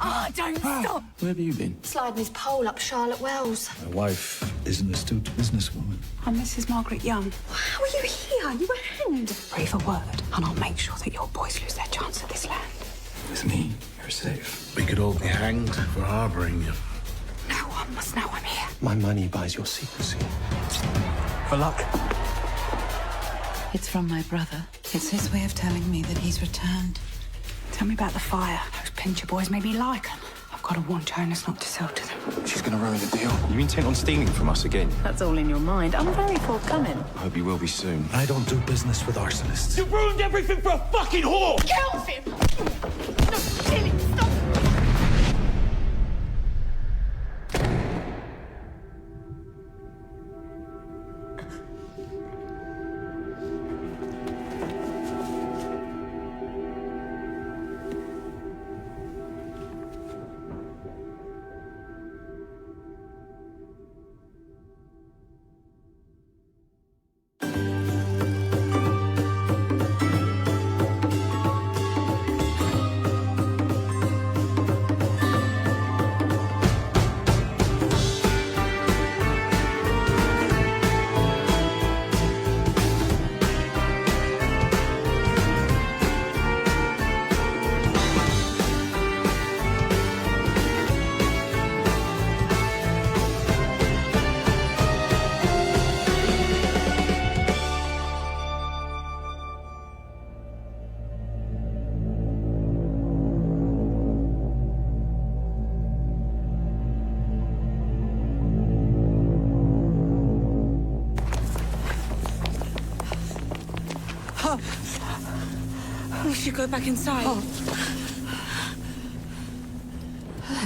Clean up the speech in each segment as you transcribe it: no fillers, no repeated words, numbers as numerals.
Oh, don't stop! Where have you been? Sliding his pole up Charlotte Wells. My wife is an astute businesswoman. I'm Mrs. Margaret Young. How are you here? You were hanged. Breathe a word, and I'll make sure that your boys lose their chance at this land. With me, you're safe. We could all be hanged for harboring you. No one must know I'm here. My money buys your secrecy. For luck. It's from my brother. It's his way of telling me that he's returned. Tell me about the fire. Those pincher boys made me like them. I've got to warn Jonas not to sell to them. She's gonna ruin the deal. You intent on stealing from us again? That's all in your mind. I'm very forthcoming. I hope you will be soon. I don't do business with arsonists. You ruined everything for a fucking whore! Get off him! Stop stealing! Stop! We should go back inside. I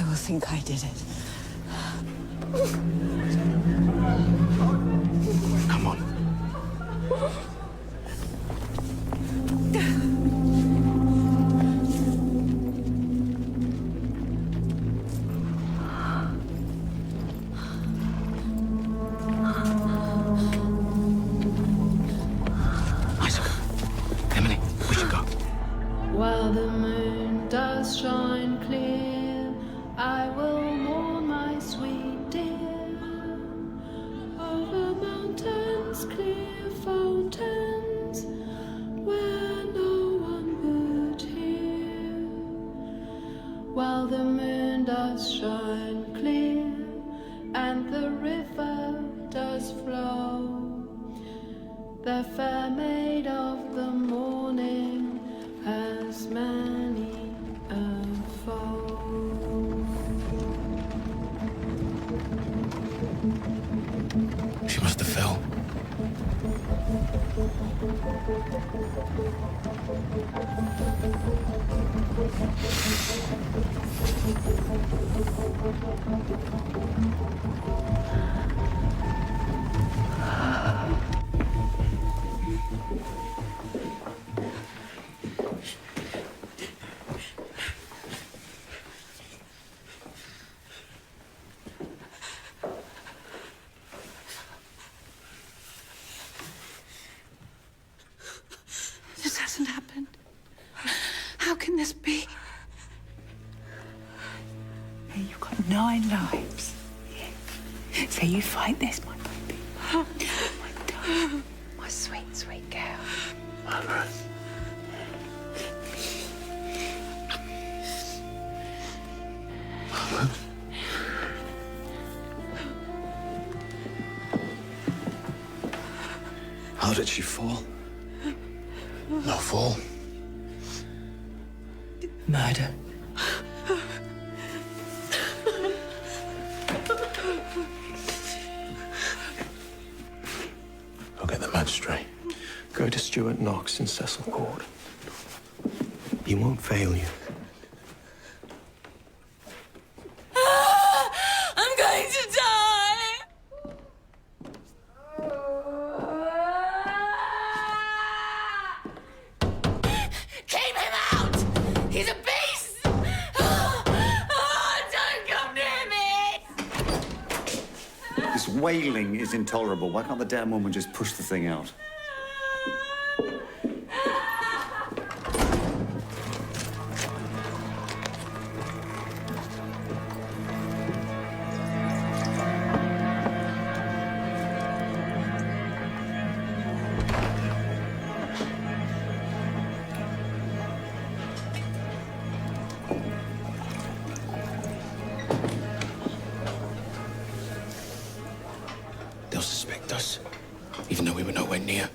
will think I did it. Come on. While the moon does shine clear, I will mourn my sweet dear. Over mountains, clear fountains, where no one would hear. While the moon does shine clear, and the river does flow, the fair maid of the morning has many a foe. She must have fell. This hasn't happened. How can this be? Hey, you've got 9 lives. Yeah. So you fight this, my baby. My darling. My sweet, sweet girl. Margaret. Margaret. How did she fall? No fall. Murder. I'll get the magistrate. Go to Stuart Knox in Cecil Court. He won't fail you. I'm going to die! Keep him out! He's a beast! Oh, don't come near me! This wailing is intolerable. Why can't the damn woman just push the thing out? nowhere near.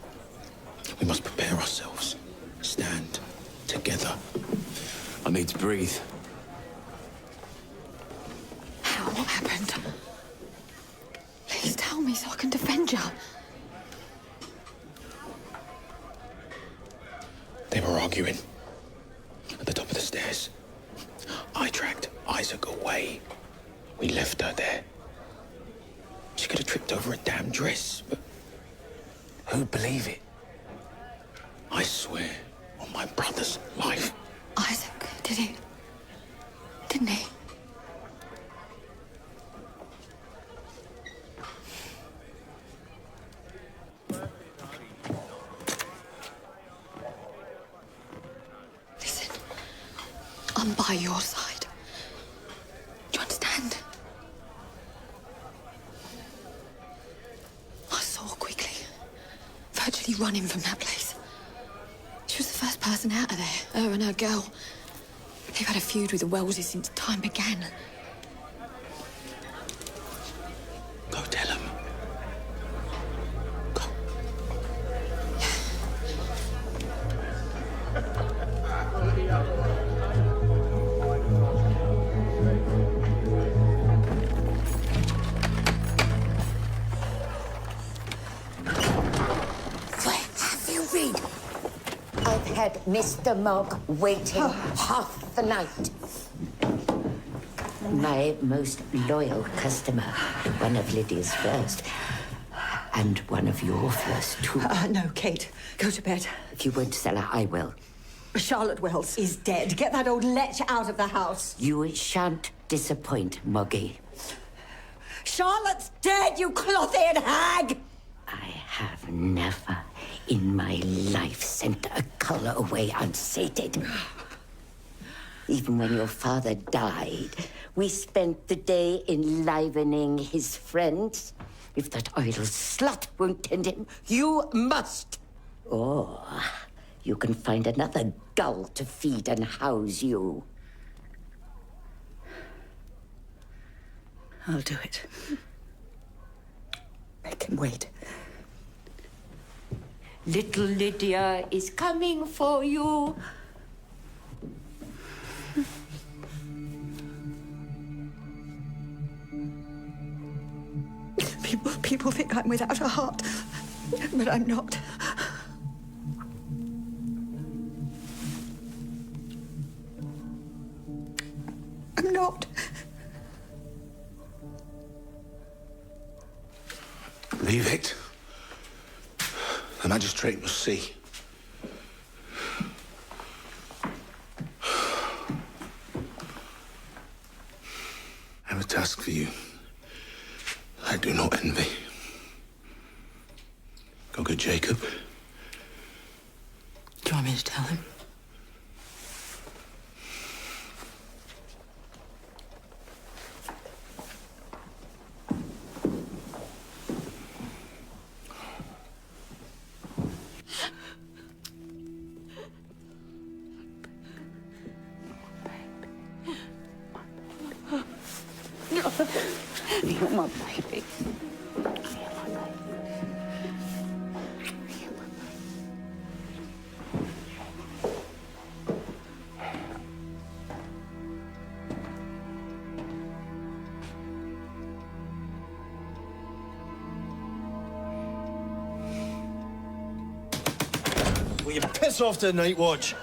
We must prepare ourselves. Stand together. I need to breathe. Hannah, what happened? Please tell me so I can defend you. They were arguing at the top of the stairs. I dragged Isaac away. We left her there. She could have tripped over a damn dress, but who'd believe it? I swear on my brother's life. Isaac, did he? Didn't he? Listen, I'm by your side. Do you understand? I saw quickly, virtually running from that place. She was the first person out of there, her and her girl. They've had a feud with the Welleses since time began. Go tell him. Go. Where have you been? I've had Mr. Mogg waiting half the night. My most loyal customer, one of Lydia's first, and one of your first too. No, Kate. Go to bed. If you won't sell her, I will. Charlotte Wells is dead. Get that old lech out of the house. You shan't disappoint, Moggy. Charlotte's dead, you cloth-eared hag! I have never in my life sent a colour away unsated. Even when your father died, we spent the day enlivening his friends. If that idle slut won't tend him, you must. Or you can find another gull to feed and house you. I'll do it. Make him wait. Little Lydia is coming for you. People think I'm without a heart, but I'm not. I'm not. Leave it. The magistrate must see. I have a task for you. I do not envy. Go get Jacob. Do you want me to tell him? You're my baby. Will you piss off to the night watch?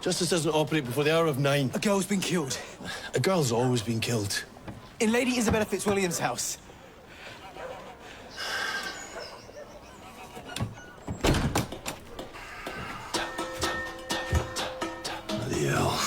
Justice doesn't operate before the hour of 9. A girl's been killed. A girl's always been killed. In Lady Isabella Fitzwilliam's house. Bloody hell.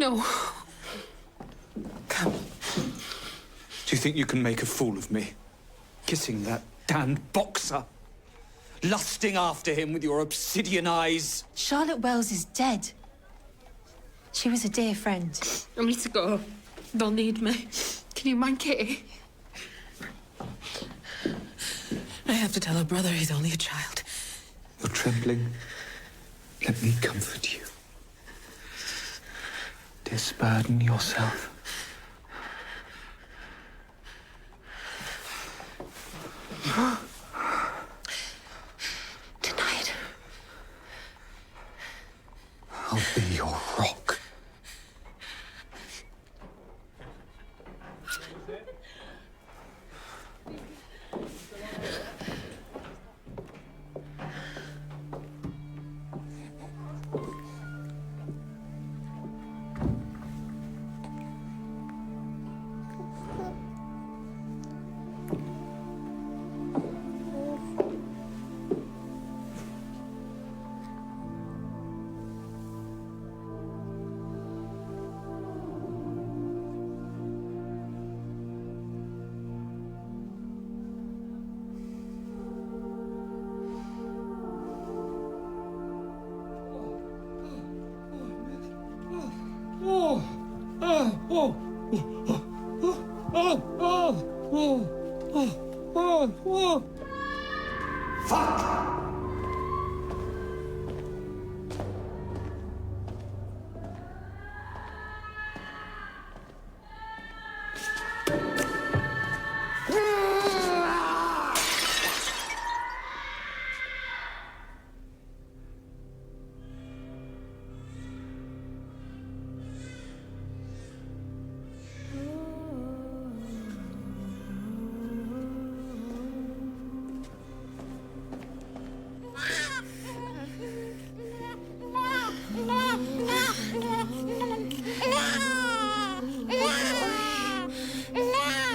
No. Come. Do you think you can make a fool of me? Kissing that damned boxer? Lusting after him with your obsidian eyes? Charlotte Wells is dead. She was a dear friend. I need to go. They'll need me. Can you mind Kitty? I have to tell her brother he's only a child. You're trembling. Let me comfort you. Disburden yourself. Tonight. I'll be your rock.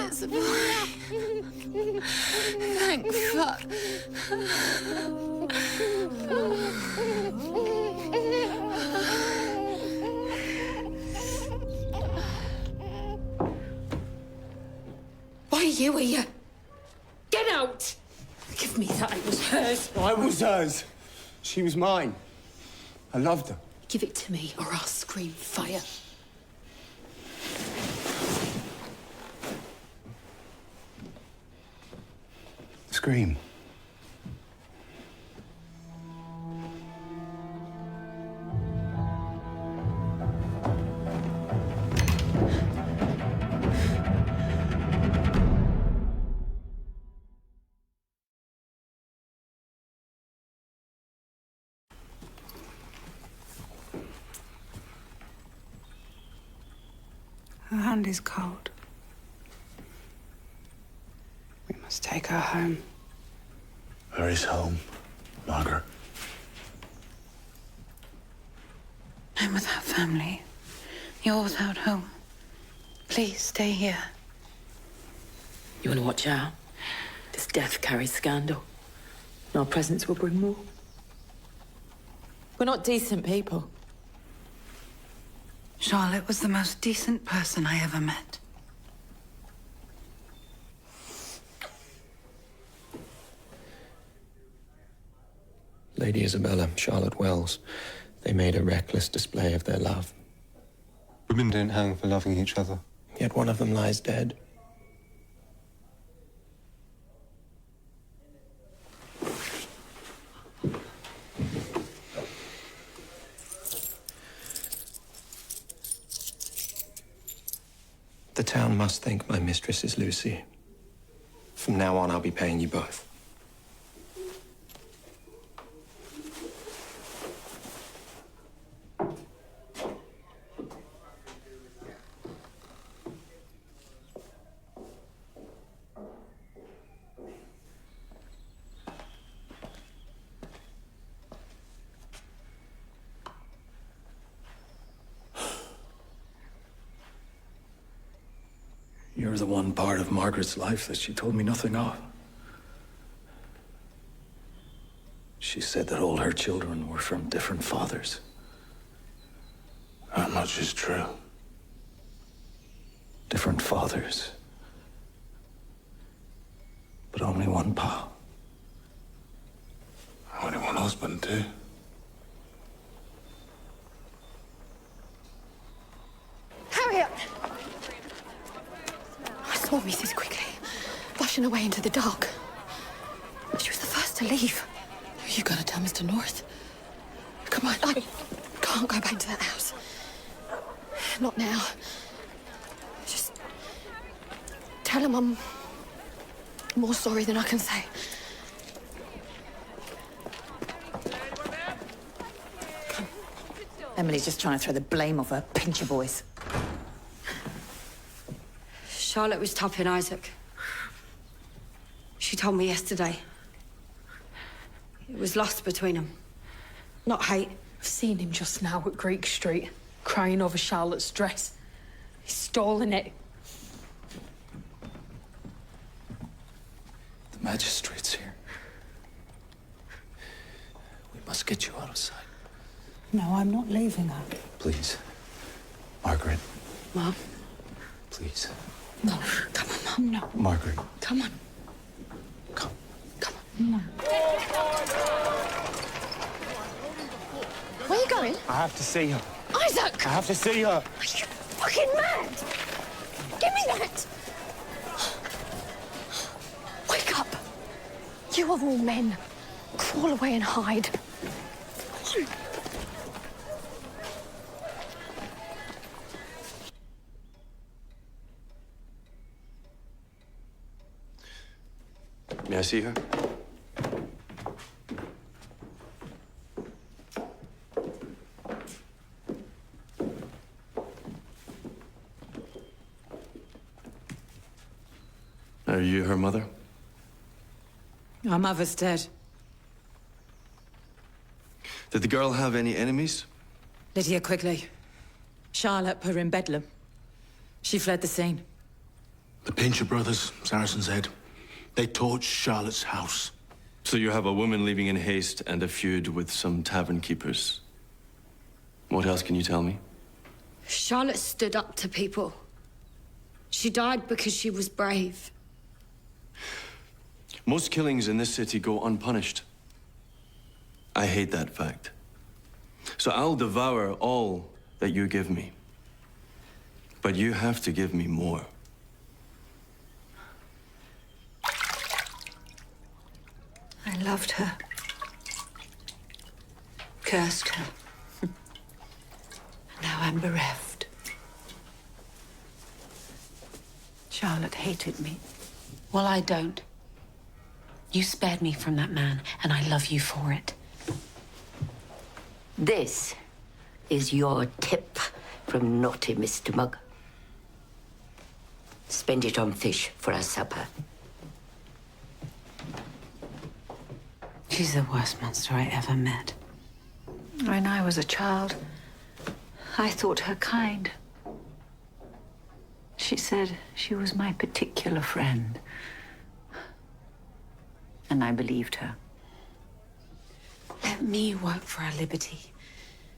It's a boy. Thank fuck. Why are you here? Get out! Give me that. It was hers. I was hers. She was mine. I loved her. Give it to me, or I'll scream fire. Scream. Her hand is cold. We must take her home. Where is home, Margaret? I'm without family. You're without home. Please stay here. You want to watch out? This death carries scandal. And our presence will bring more. We're not decent people. Charlotte was the most decent person I ever met. Lady Isabella, Charlotte Wells, they made a reckless display of their love. Women don't hang for loving each other. Yet one of them lies dead. The town must think my mistress is Lucy. From now on, I'll be paying you both. You're the one part of Margaret's life that she told me nothing of. She said that all her children were from different fathers. That much is true. Different fathers, but only one pa. Only one husband, too. Harriet! I saw Mrs. Quigley rushing away into the dark. She was the first to leave. You gotta tell Mr. North. Come on, I can't go back to that house. Not now. Just tell him I'm more sorry than I can say. Emily's just trying to throw the blame off her pincher boys. Charlotte was topping Isaac. She told me yesterday. It was lost between them. Not hate. I've seen him just now at Greek Street, crying over Charlotte's dress. He's stolen it. The magistrate's here. We must get you out of sight. No, I'm not leaving her. Please. Margaret. Mom? Please. No. Come on, Mom. No. Margaret. Come on. Come. Come on. No. Where are you going? I have to see her. Isaac! I have to see her. Are you fucking mad? Give me that! Wake up! You of all men, crawl away and hide. Come on. May I see her? Are you her mother? Our mother's dead. Did the girl have any enemies? Lydia Quigley. Charlotte put her in Bedlam. She fled the scene. The Pincher brothers, Saracen's Head. They torched Charlotte's house. So you have a woman leaving in haste and a feud with some tavern keepers. What else can you tell me? Charlotte stood up to people. She died because she was brave. Most killings in this city go unpunished. I hate that fact. So I'll devour all that you give me. But you have to give me more. I loved her. Cursed her. Now I'm bereft. Charlotte hated me. Well, I don't. You spared me from that man, and I love you for it. This is your tip from naughty Mr. Mugg. Spend it on fish for our supper. She's the worst monster I ever met. When I was a child, I thought her kind. She said she was my particular friend. And I believed her. Let me work for our liberty.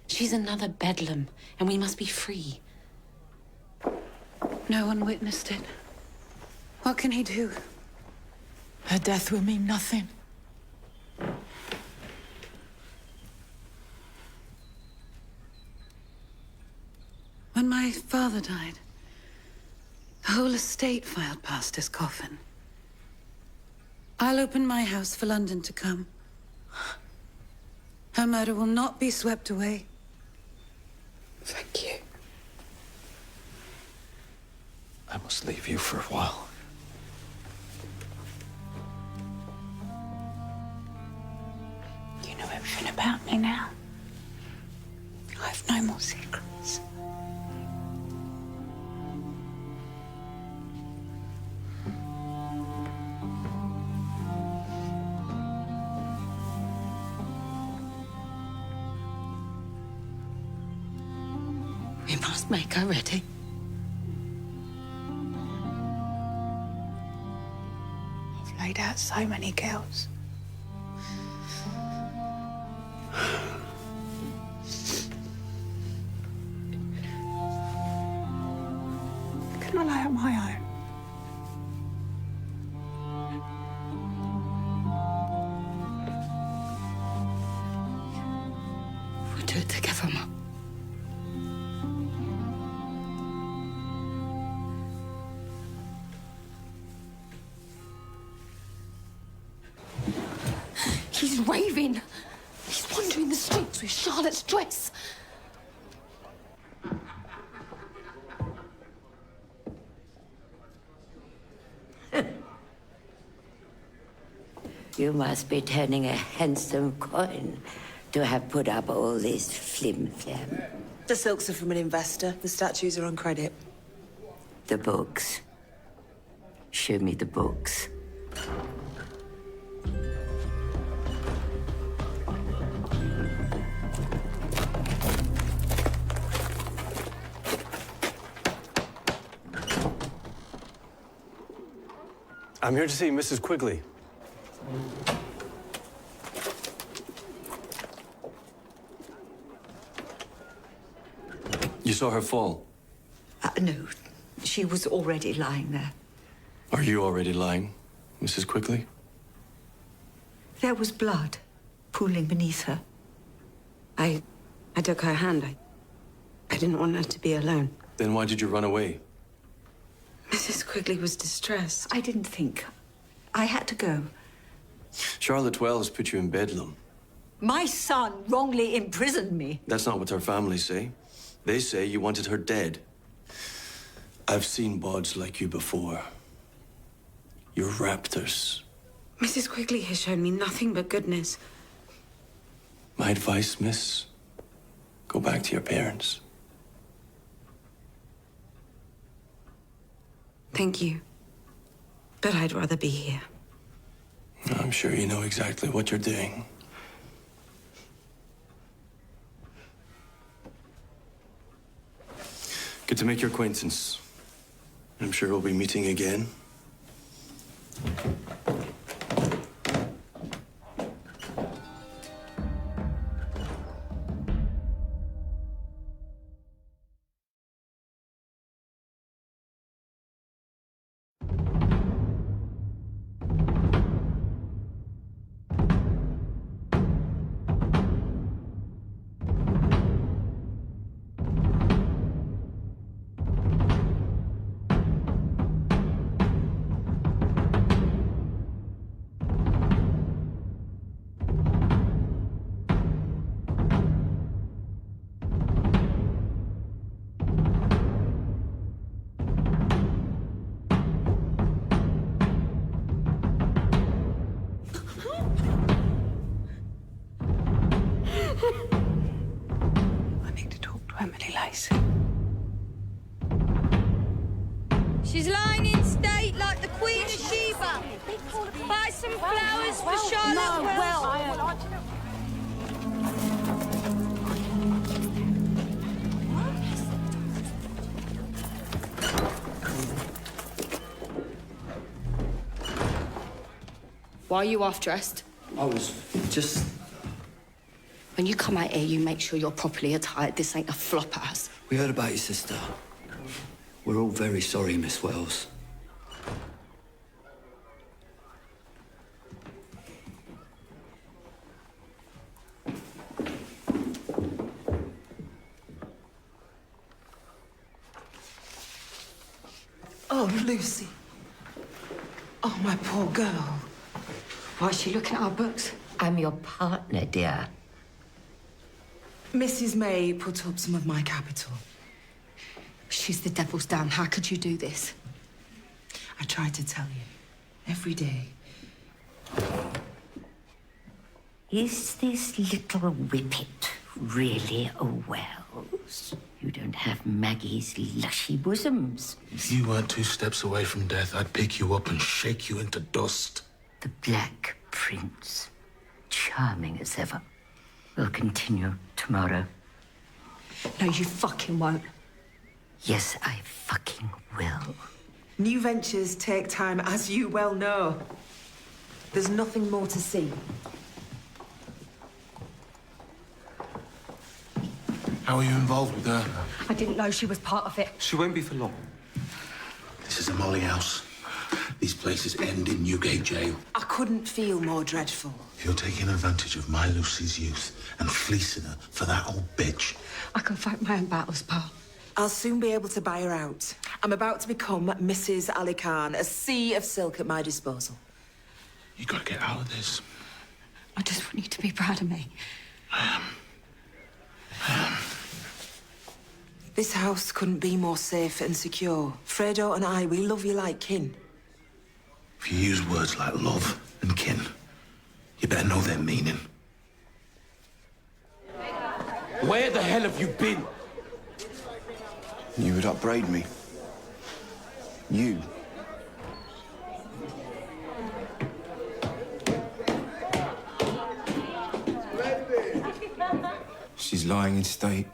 She's another Bedlam, and we must be free. No one witnessed it. What can he do? Her death will mean nothing. When my father died, the whole estate filed past his coffin. I'll open my house for London to come. Her murder will not be swept away. Thank you. I must leave you for a while. You know everything about me now. I've no more secrets. We must make her ready. I've laid out so many girls. together, Mum. He's raving. He's wandering the streets with Charlotte's dress. You must be turning a handsome coin to have put up all this flim-flam. The silks are from an investor. The statues are on credit. The books. Show me the books. I'm here to see Mrs. Quigley. You saw her fall? No, she was already lying there. Are you already lying, Mrs. Quigley? There was blood pooling beneath her. I took her hand. I didn't want her to be alone. Then why did you run away? Mrs. Quigley was distressed. I didn't think. I had to go. Charlotte Wells put you in Bedlam. My son wrongly imprisoned me. That's not what her family say. They say you wanted her dead. I've seen bods like you before. You're raptors. Mrs. Quigley has shown me nothing but goodness. My advice, miss, go back to your parents. Thank you. But I'd rather be here. I'm sure you know exactly what you're doing. Good to make your acquaintance. I'm sure we'll be meeting again. She's lying in state like the Queen of Sheba. Buy some flowers for Charlotte Wells. Why are you half-dressed? I was just... When you come out here, you make sure you're properly attired. This ain't a flop house. We heard about your sister. We're all very sorry, Miss Wells. Oh, Lucy. Oh, my poor girl. Why is she looking at our books? I'm your partner, dear. Mrs. May put up some of my capital. She's the devil's dam. How could you do this? I try to tell you. Every day. Is this little whippet really a Wells? You don't have Maggie's lushy bosoms. If you weren't 2 steps away from death, I'd pick you up and shake you into dust. The Black Prince, charming as ever, will continue tomorrow. No, you fucking won't. Yes, I fucking will. New ventures take time, as you well know. There's nothing more to see. How are you involved with her? I didn't know she was part of it. She won't be for long. This is a Molly house. these places end in Newgate Jail. I couldn't feel more dreadful. You're taking advantage of my Lucy's youth and fleecing her for that old bitch. I can fight my own battles, Pa. I'll soon be able to buy her out. I'm about to become Mrs. Ali Khan, a sea of silk at my disposal. You gotta get out of this. I just want you to be proud of me. I am. This house couldn't be more safe and secure. Fredo and I, we love you like kin. If you use words like love and kin, you better know their meaning. Where the hell have you been? You would upbraid me. You. She's lying in state.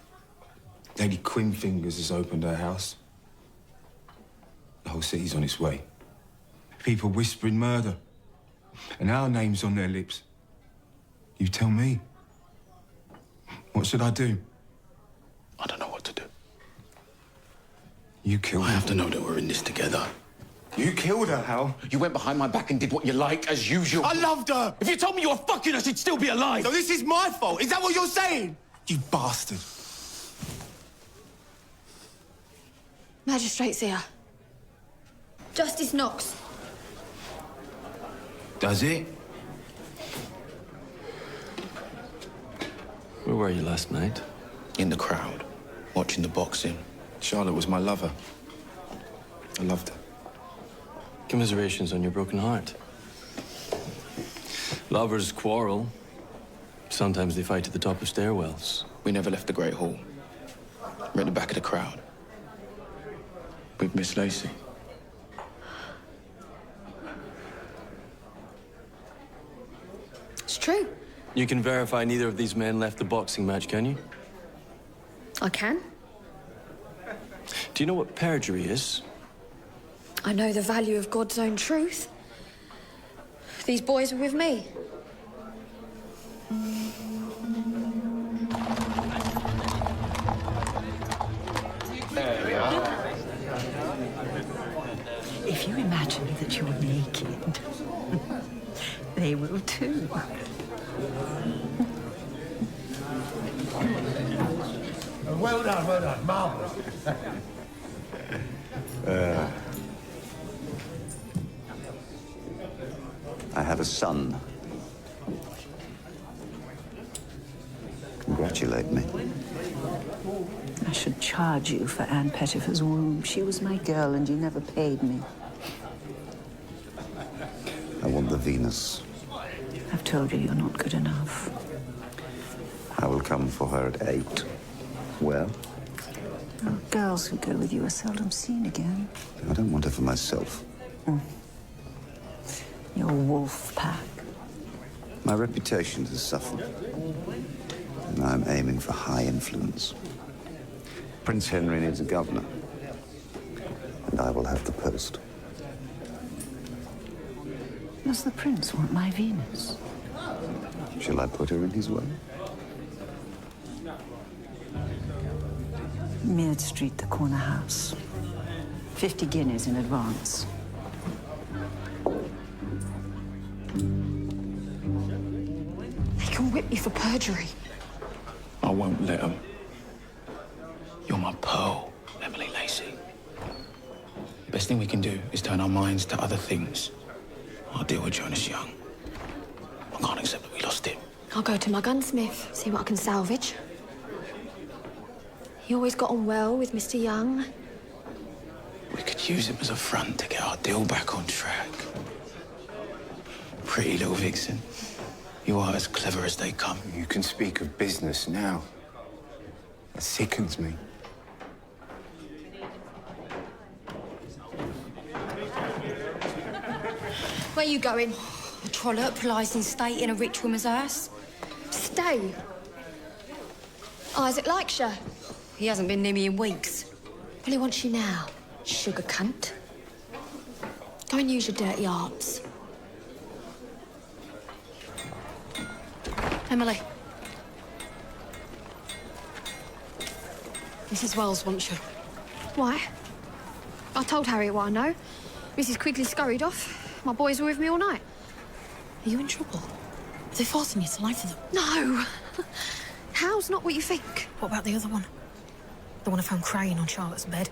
Lady Quinfingers has opened her house. The whole city's on its way. People whispering murder. And our name's on their lips. You tell me. What should I do? I don't know what to do. You killed her. I have to know that we're in this together. You killed her, Hal. You went behind my back and did what you like, as usual. I loved her! If you told me you were fucking her, she'd still be alive! So this is my fault? Is that what you're saying? You bastard. Magistrate's here. Justice Knox. Does it? Where were you last night? In the crowd, watching the boxing. Charlotte was my lover. I loved her. Commiserations on your broken heart. Lovers quarrel. Sometimes they fight at the top of stairwells. We never left the Great Hall. We're at the back of the crowd. With Miss Lacey. It's true. You can verify neither of these men left the boxing match, can you? I can. Do you know what perjury is? I know the value of God's own truth. These boys were with me. There we are. If you imagine that you're naked, they will too. Well done, marvellous. I have a son. Congratulate me. I should charge you for Anne Pettifer's womb. She was my girl and you never paid me. I want the Venus. I've told you you're not good enough. I will come for her at 8. Well, Oh, girls who go with you are seldom seen again. I don't want her for myself. Your wolf pack. My reputation has suffered. And I'm aiming for high influence. Prince Henry needs a governor. And I will have the post. Does the prince want my Venus? Shall I put her in his way? Mead Street, the corner house. 50 guineas in advance. They can whip me for perjury. I won't let them. You're my pearl, Emily Lacey. The best thing we can do is turn our minds to other things. I'll deal with Jonas Young. I can't accept that we lost him. I'll go to my gunsmith, see what I can salvage. He always got on well with Mr. Young. We could use him as a front to get our deal back on track. Pretty little vixen. You are as clever as they come. You can speak of business now. That sickens me. Where you going? A trollop lies in state in a rich woman's house. Stay. Isaac likes you. He hasn't been near me in weeks. Well, he wants you now, sugar cunt. Go and use your dirty arts. Emily. Mrs. Wells wants you. Why? I told Harriet what I know. Mrs. Quigley scurried off. My boys were with me all night. Are you in trouble? Are they forcing you to lie to them? No! Hal's not what you think. What about the other one? The one I found crying on Charlotte's bed?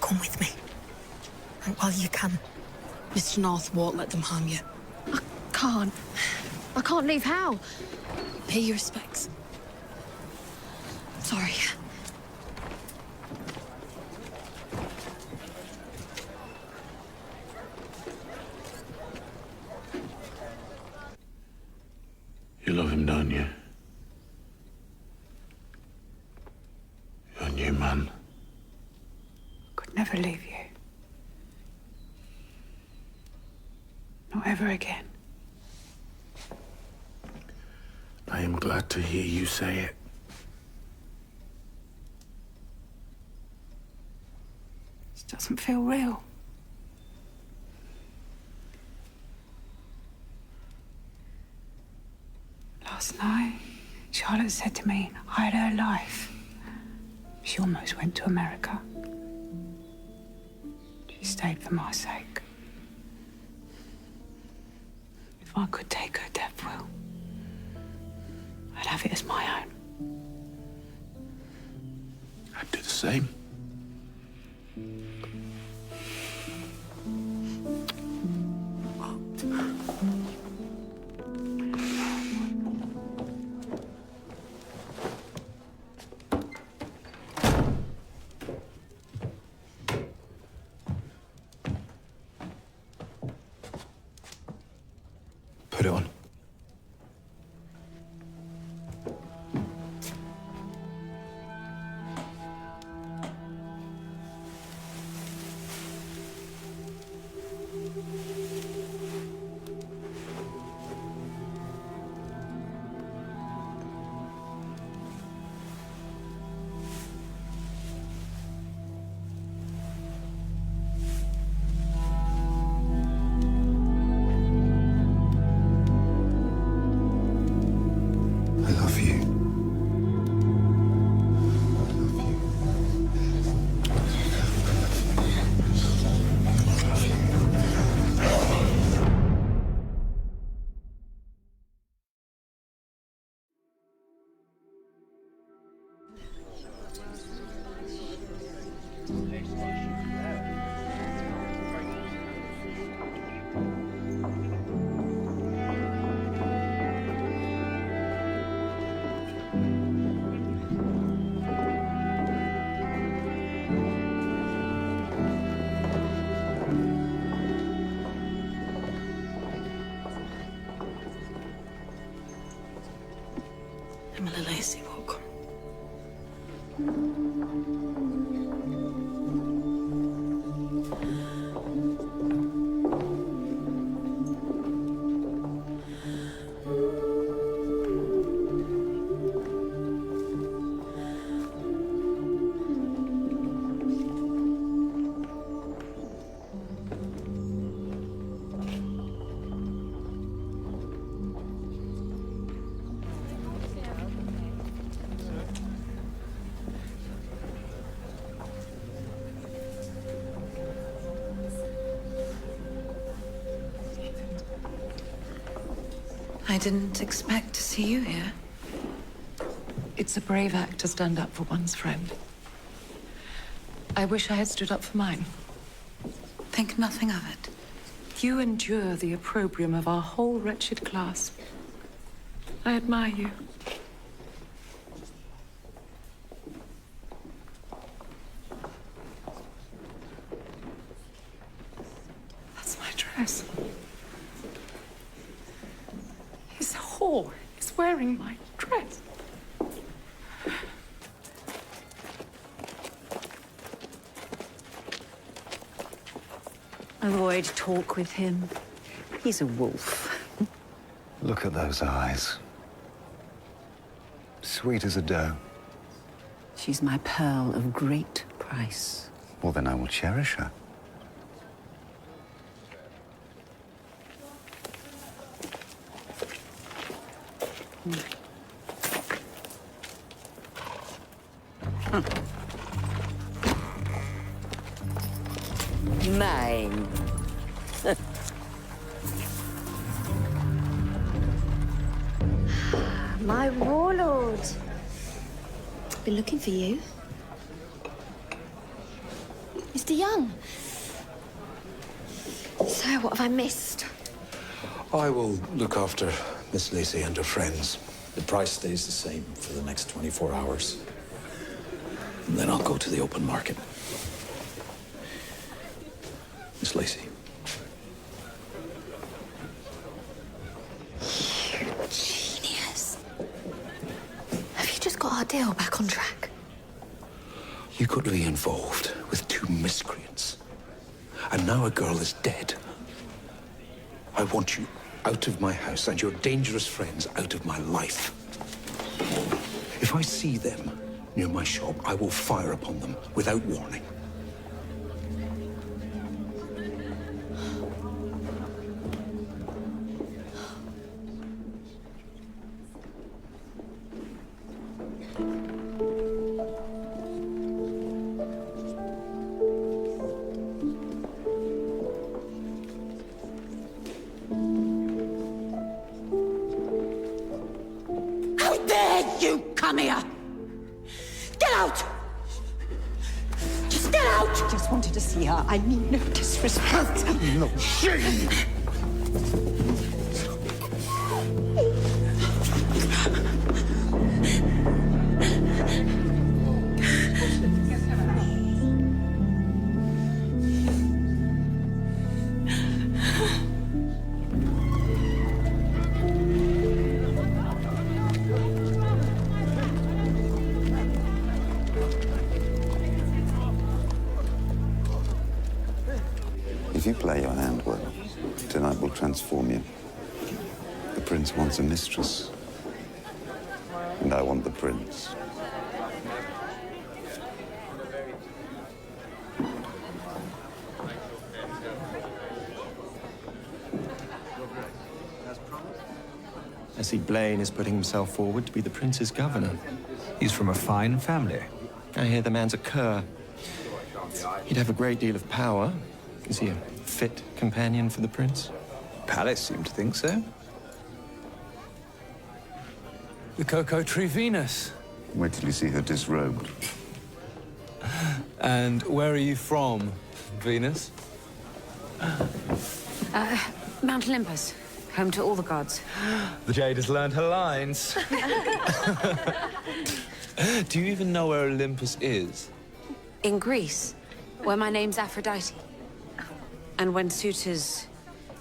Come with me. And while you can. Mr. North won't let them harm you. I can't leave Hal. Pay your respects. Sorry. You love him, don't you? Your new man. Could never leave you. Not ever again. I am glad to hear you say it. This doesn't feel real. Last night, Charlotte said to me I had her life. She almost went to America. She stayed for my sake. If I could take her death will, I'd have it as my own. I'd do the same. Put it on. I love you. Emily Lacey, welcome. I didn't expect to see you here. It's a brave act to stand up for one's friend. I wish I had stood up for mine. Think nothing of it. You endure the opprobrium of our whole wretched class. I admire you. That's my dress. His whore is wearing my dress. Avoid talk with him. He's a wolf. Look at those eyes. Sweet as a doe. She's my pearl of great price. Well, then I will cherish her. My warlord. Been looking for you. Mr. Young. So, what have I missed? I will look after Miss Lacey and her friends. The price stays the same for the next 24 hours. And then I'll go to the open market. Miss Lacey. Genius. Have you just got our deal back on track? You got me involved with two miscreants. And now a girl is dead. I want you out of my house and your dangerous friends out of my life. If I see them near my shop, I will fire upon them without warning. How dare you come here? Get out! Just get out! Just wanted to see her. I mean no disrespect. No shame! If you play your hand well, tonight will transform you. The prince wants a mistress, and I want the prince. I see Blaine is putting himself forward to be the prince's governor. He's from a fine family. I hear the man's a cur. He'd have a great deal of power. Is he a fit companion for the prince? Palace seem to think so. The Cocoa Tree Venus. Wait till you see her disrobed. And where are you from, Venus? Mount Olympus, home to all the gods. The Jade has learned her lines. Do you even know where Olympus is? In Greece, where my name's Aphrodite. And when suitors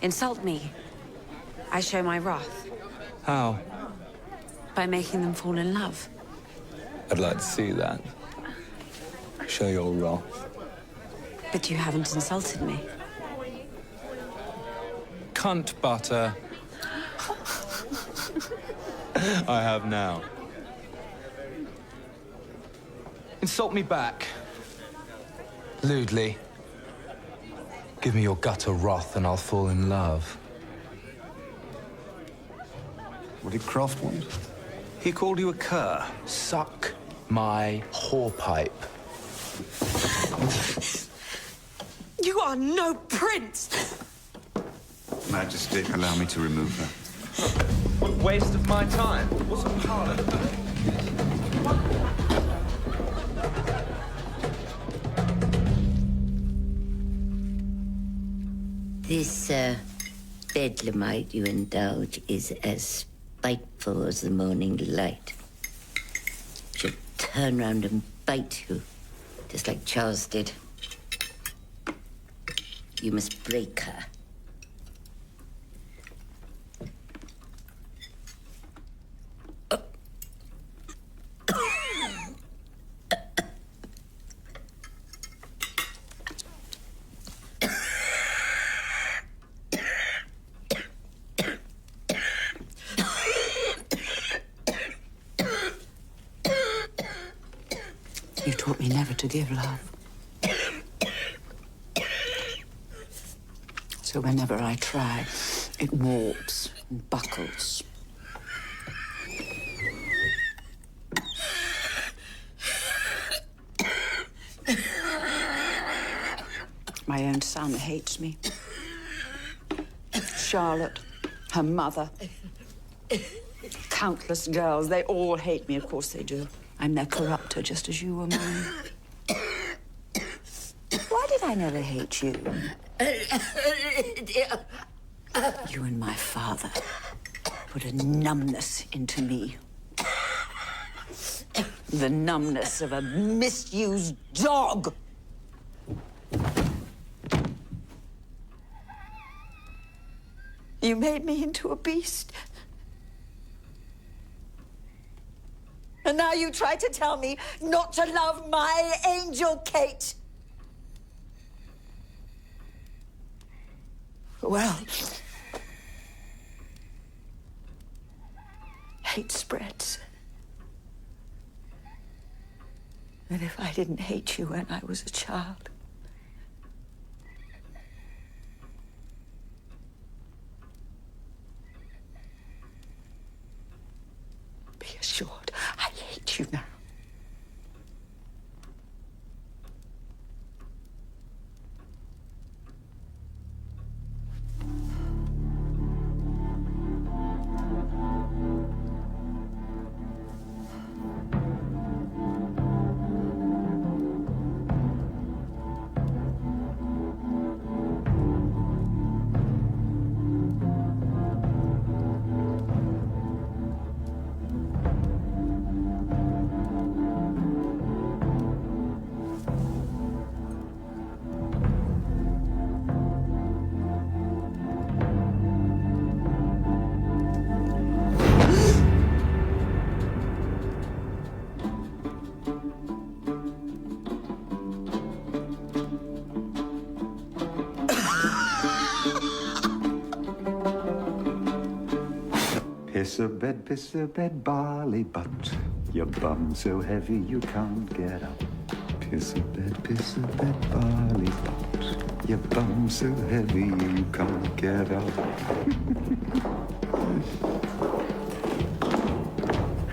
insult me, I show my wrath How? by making them fall in love. I'd like to see that. Show your wrath. But you haven't insulted me. Cunt butter. I have now. Insult me back. Lewdly. Give me your gutter wrath and I'll fall in love. What did Croft want? He called you a cur. Suck my whorepipe. You are no prince! Majesty, allow me to remove her. Waste of my time. What's a harlot? This bedlamite you indulge is as spiteful as the morning light. She'll turn round and bite you, just like Charles did. You must break her. You taught me never to give love. So whenever I try, it warps and buckles. My own son hates me. Charlotte, her mother, countless girls, they all hate me, of course they do. I'm their corrupter, just as you were mine. Why did I never hate you? You and my father put a numbness into me. The numbness of a misused dog. You made me into a beast. And now you try to tell me not to love my angel, Kate. Well, hate spreads. And if I didn't hate you when I was a child, be assured, I hate you now. Piss a bed, barley butt. Your bum so heavy you can't get up. Piss a bed, barley butt. Your bum so heavy you can't get up.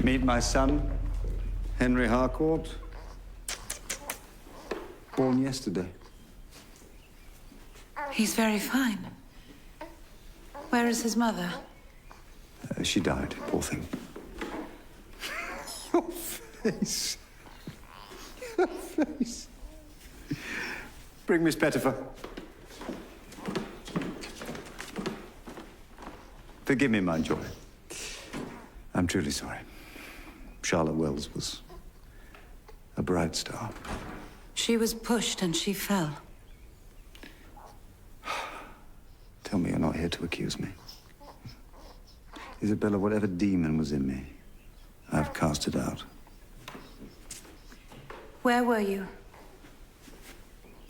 Meet my son, Henry Harcourt. Born yesterday. He's very fine. Where is his mother? She died, poor thing. Your face. Your face. Bring Miss Pettifer. Forgive me, my joy. I'm truly sorry. Charlotte Wells was a bright star. She was pushed and she fell. Tell me you're not here to accuse me. Isabella, whatever demon was in me, I've cast it out. Where were you?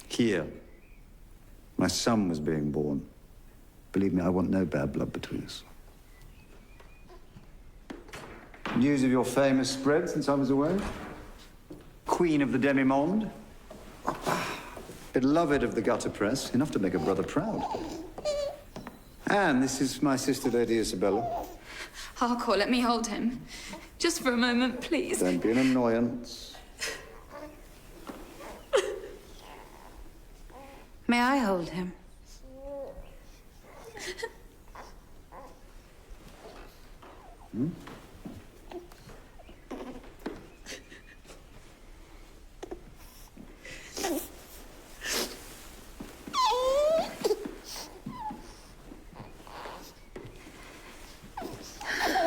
Here. My son was being born. Believe me, I want no bad blood between us. News of your famous spread since I was away? Queen of the demi-monde? Beloved of the gutter press, enough to make a brother proud. And this is my sister, Lady Isabella. Harcourt, let me hold him. Just for a moment, please. Don't be an annoyance. May I hold him? Hmm?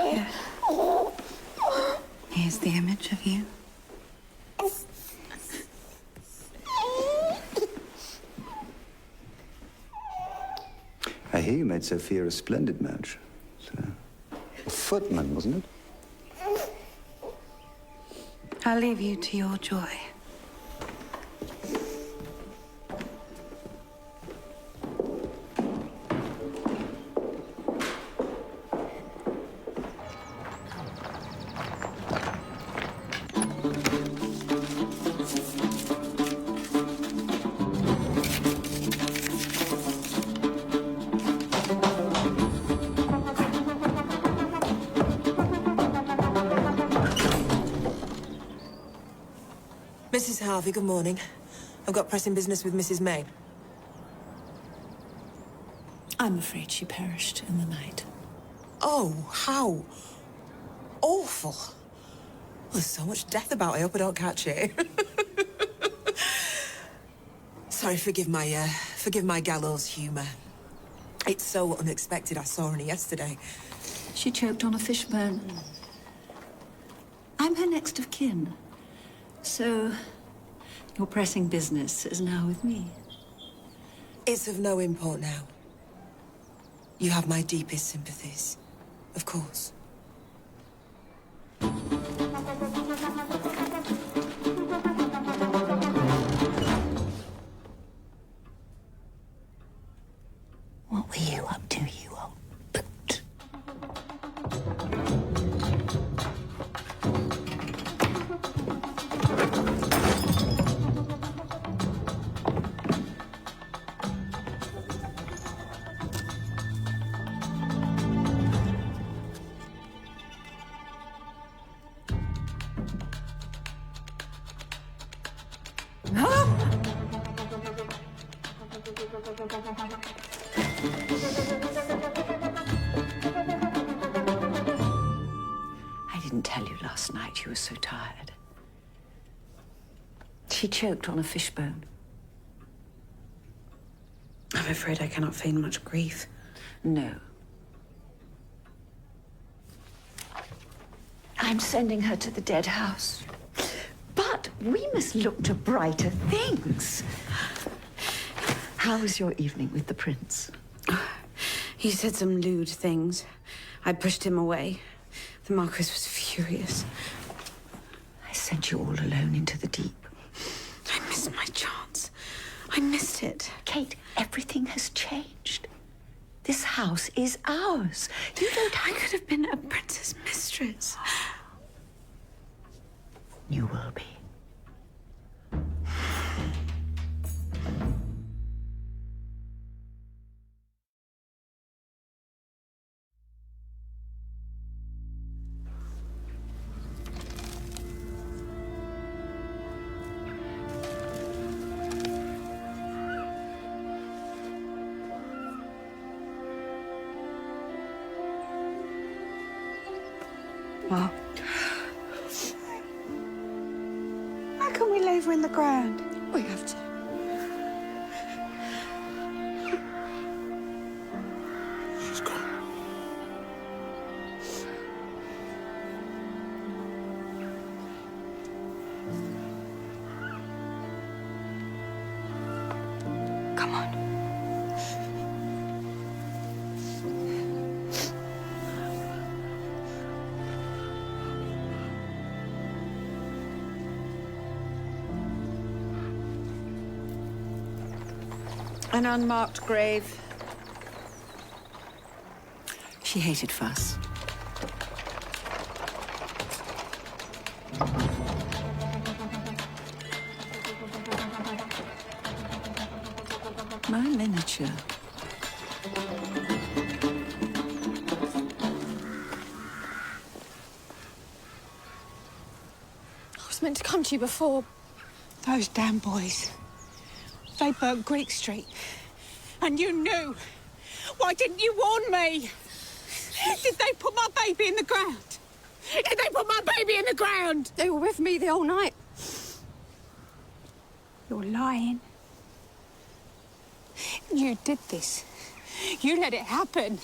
Here. Here's the image of you. I hear you made Sophia a splendid match. So, a footman, wasn't it? I'll leave you to your joy. Mrs. Harvey, good morning. I've got pressing business with Mrs. May. I'm afraid she perished in the night. Oh, how awful. There's so much death about it. I hope I don't catch it. Sorry, forgive my gallows humour. It's so unexpected. I saw her yesterday. She choked on a fishbone. I'm her next of kin. So, your pressing business is now with me. It's of no import now. You have my deepest sympathies, of course. What were you up to, you old boot? I didn't tell you last night you were so tired. She choked on a fishbone. I'm afraid I cannot feign much grief. No. I'm sending her to the dead house. But we must look to brighter things. How was your evening with the prince? He said some lewd things. I pushed him away. The Marquis was furious. I sent you all alone into the deep. I missed my chance. I missed it. Kate, everything has changed. This house is ours. You don't... I could have been a princess mistress. You will be. Well, how can we leave her in the ground? We have to. She's gone. Come on. An unmarked grave. She hated fuss. My miniature. I was meant to come to you before. Those damn boys. They burnt Greek Street. And you knew. Why didn't you warn me? Did they put my baby in the ground? Did they put my baby in the ground? They were with me the whole night. You're lying. You did this. You let it happen.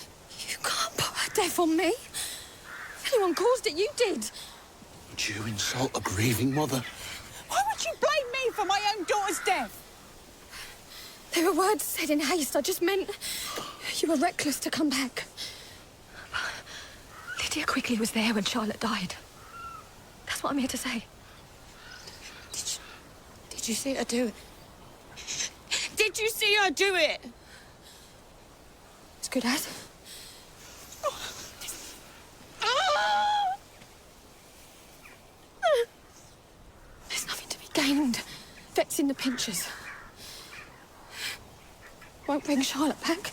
You can't put her death on me. If anyone caused it, you did. Would you insult a grieving mother? Why would you blame me for my own daughter's death? They were words said in haste. I just meant you were reckless to come back. Lydia Quigley was there when Charlotte died. That's what I'm here to say. Did you see her do it? Did you see her do it? As good as. There's nothing to be gained vexing the Pinchers. Won't bring Charlotte back.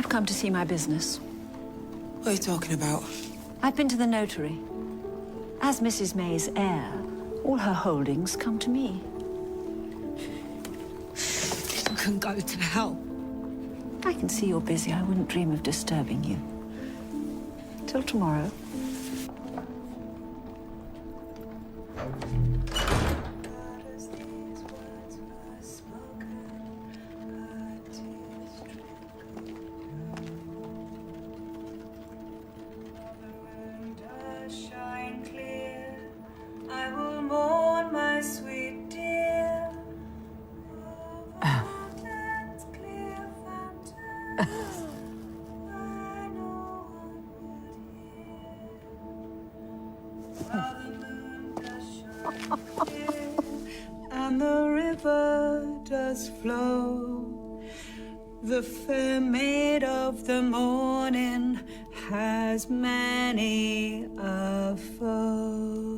I've come to see my business. What are you talking about? I've been to the notary. As Mrs. May's heir, all her holdings come to me. You can go to hell. I can see you're busy. I wouldn't dream of disturbing you. Till tomorrow. Shine clear, I will mourn my sweet dear. Fountains, clear fountains, where no one would hear. While the moon does shine clear, and the river does flow, the fair maid of the morning has many a foe.